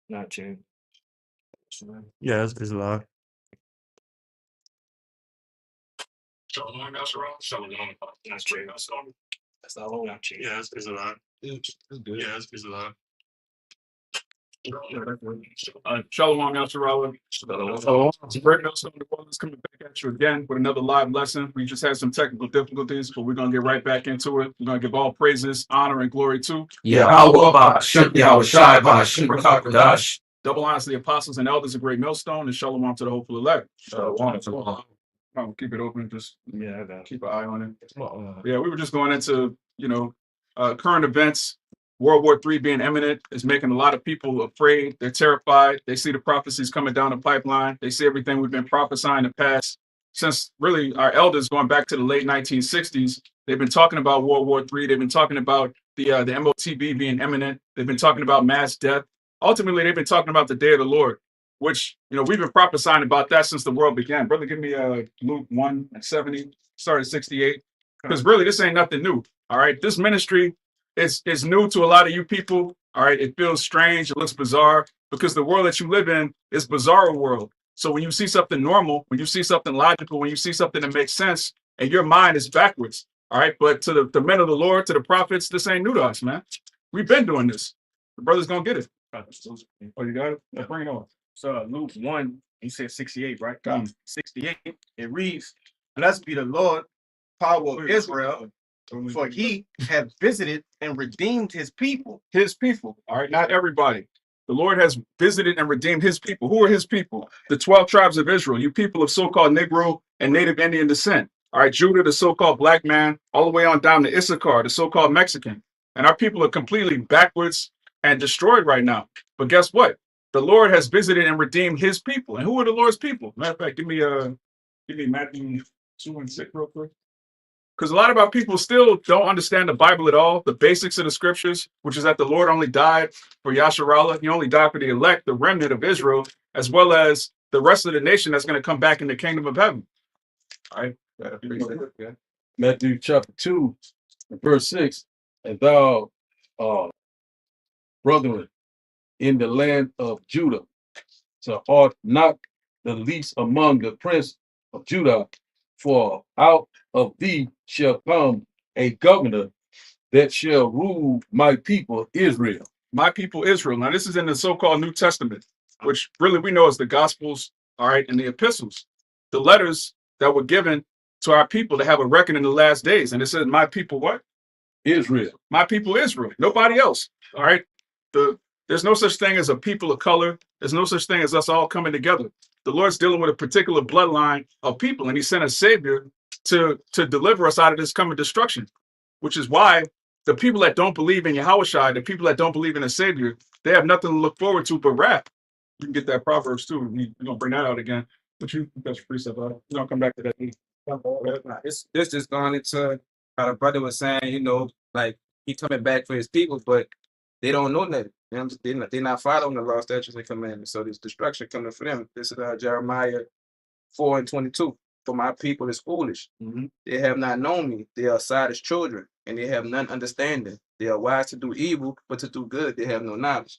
Not changed. Yeah, it's live. Not changed. That's not long. Not changed. Yeah, it's live. It's good. Yeah, it's live. Shalom, Yasharala. It's a great millstone. The world is coming back at you again with another live lesson. We just had some technical difficulties, but we're going to get right back into it. We're going to give all praises, honor, and glory to Double honor to the apostles and elders of Great Millstone, and shalom to the hopeful elect. Oh, keep it open. Just Yeah, I got keep an eye on it. it. Yeah, we were just going into, current events. World War III being imminent is making a lot of people afraid. They're terrified. They see the prophecies coming down the pipeline. They see everything we've been prophesying in the past. Since really our elders going back to the late 1960s, they've been talking about World War III. They've been talking about the MOTB being imminent. They've been talking about mass death. Ultimately, they've been talking about the day of the Lord, which, we've been prophesying about that since the world began. Brother, give me Luke 1:70, started 68. Because really, this ain't nothing new. All right. This ministry is new to a lot of you people. All right. It feels strange. It looks bizarre because the world that you live in is bizarre world. So when you see something normal, when you see something logical, when you see something that makes sense, and your mind is backwards. All right. But to the men of the Lord, to the prophets, this ain't new to us, man. We've been doing this. The brother's gonna get it. Oh, you got it? Yeah, bring it on. So Luke 1, you said 68, right? Got it. 68, it reads, "Blessed be the Lord, power of Israel, for he hath visited and redeemed his people." His people. All right, not everybody. The Lord has visited and redeemed his people. Who are his people? The 12 tribes of Israel, you people of so-called Negro and Native Indian descent. All right, Judah, the so-called black man, all the way on down to Issachar, the so-called Mexican. And our people are completely backwards and destroyed right now. But guess what? The Lord has visited and redeemed his people. And who are the Lord's people? Matter of fact, give me Matthew 2:6 real quick. Because a lot of our people still don't understand the Bible at all, the basics of the scriptures, which is that the Lord only died for Yasharallah. He only died for the elect, the remnant of Israel, as well as the rest of the nation that's going to come back in the kingdom of heaven. All right. Matthew chapter 2, verse 6. And thou, brethren, in the land of Judah, so art not the least among the prince of Judah, for out of thee shall come a governor that shall rule my people Israel. My people Israel. Now, this is in the so-called New Testament, which really we know as the Gospels, all right, and the epistles, the letters that were given to our people to have a record in the last days. And it says, my people what? Israel. My people Israel. Nobody else. All right. There's no such thing as a people of color. There's no such thing as us all coming together. The Lord's dealing with a particular bloodline of people, and he sent a savior to deliver us out of this coming destruction, which is why the people that don't believe in Yahushua, the people that don't believe in a savior, they have nothing to look forward to but wrath. You can get that Proverbs too. We're going to bring that out again. But you got your precept out. We're going to come back to that. This just gone into how the brother was saying, like he coming back for his people, but they don't know that. They're not following the law, statutes, and commandments. So there's destruction coming for them. This is Jeremiah 4:22. For my people is foolish. Mhm. They have not known me. They are as children, and they have none understanding. They are wise to do evil, but to do good they have no knowledge.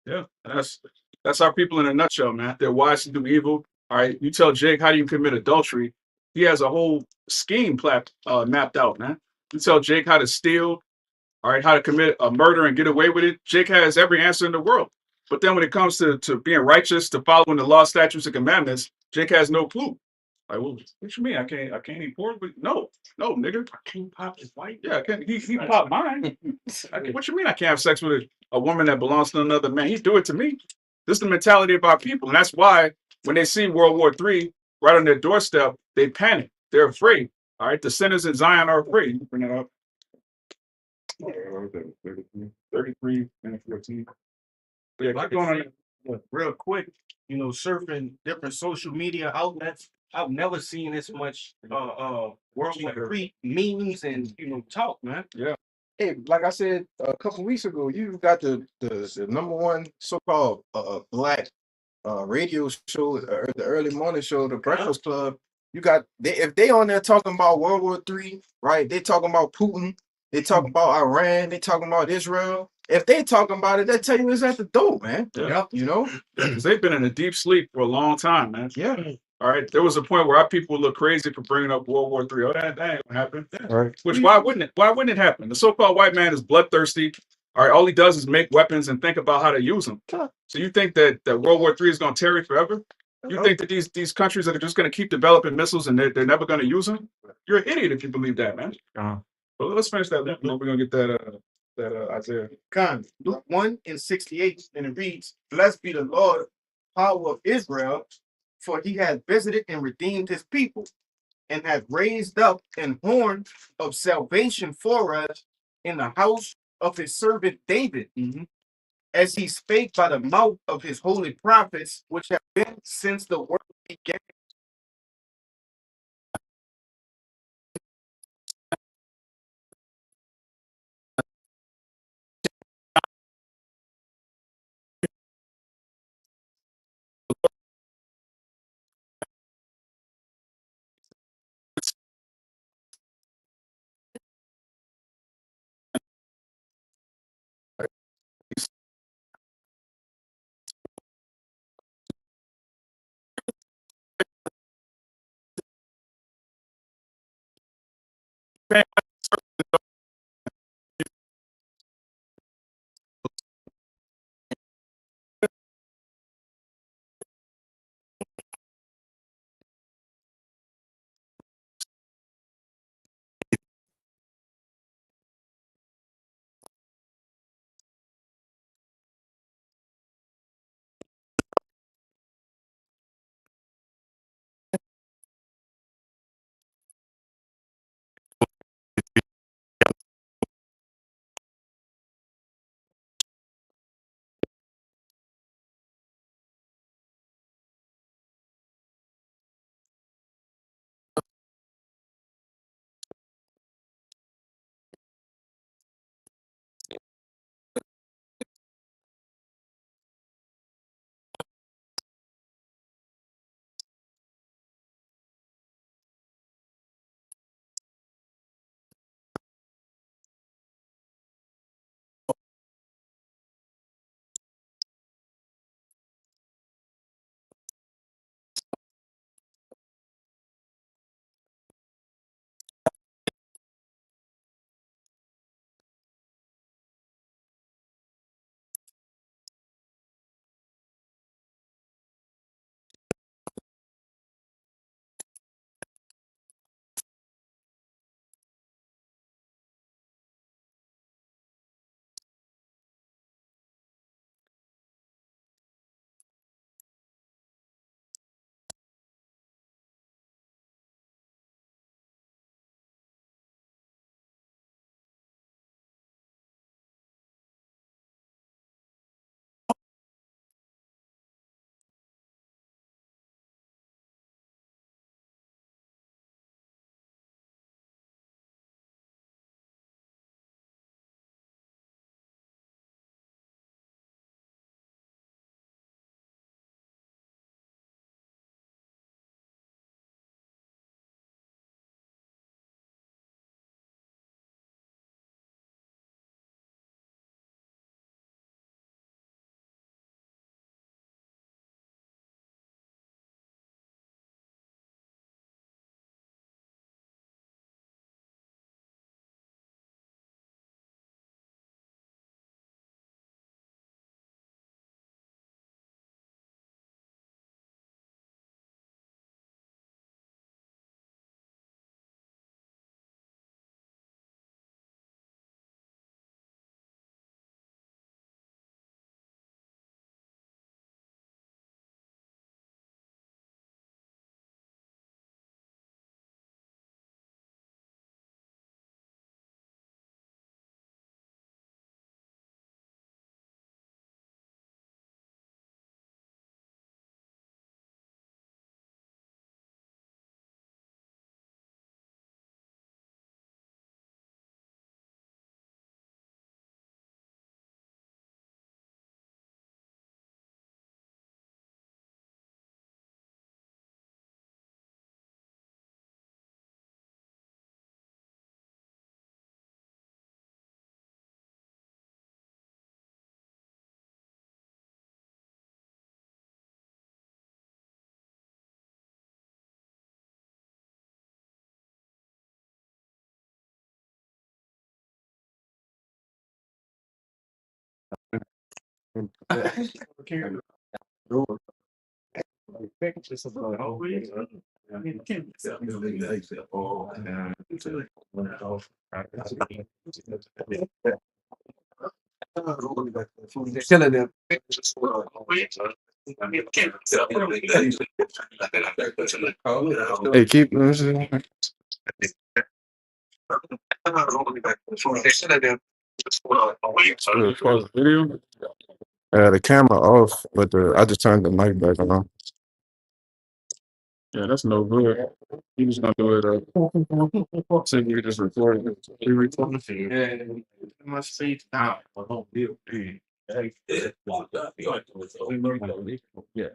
Yeah, that's our people in a nutshell, man. They're wise to do evil. All right, you tell Jake, how do you commit adultery? He has a whole scheme mapped out, man. You tell Jake how to steal, all right, how to commit a murder and get away with it. Jake has every answer in the world. But then when it comes to being righteous, to following the law, statutes, and commandments, Jake has no clue. Like, well, what you mean? I can't eat pork? No, nigga. I can't pop his wife. Yeah, I can't. He popped mine. What you mean I can't have sex with a woman that belongs to another man? He do it to me. This is the mentality of our people, and that's why when they see World War III right on their doorstep, they panic. They're afraid. All right, the sinners in Zion are afraid. You bring it up. 33 and 14. But yeah, keep going on. Real quick, surfing different social media outlets, I've never seen this much World War III memes and talk, man. Yeah. Hey, like I said a couple weeks ago, you got the number one so-called black radio show, the early morning show, the Breakfast Club. You got if they on there talking about World War III, right? They talking about Putin. They talking about Iran. They talking about Israel. if they talking about it, they tell you it's at the door, man. Yeah. You know? Because they've been in a deep sleep for a long time, man. Yeah. All right. There was a point where our people look crazy for bringing up World War III. Oh, that ain't gonna happen. Right. Which why wouldn't it? Why wouldn't it happen? The so-called white man is bloodthirsty. All right. All he does is make weapons and think about how to use them. So you think that World War III is going to tarry forever? You think that these countries that are just going to keep developing missiles and they're never going to use them? You're an idiot if you believe that, man. But let's finish that. We're gonna get that Isaiah. Con, Luke 1:68, and it reads, Blessed be the Lord, power of Israel, for he hath visited and redeemed his people, and hath raised up an horn of salvation for us in the house of his servant David, as he spake by the mouth of his holy prophets, which have been since the world began. Killing them. Hey, keep video. The camera off, but I just turned the mic back on. Yeah, that's no good. You just gonna do it. So we just recording it. We recording it. My space down. Yeah.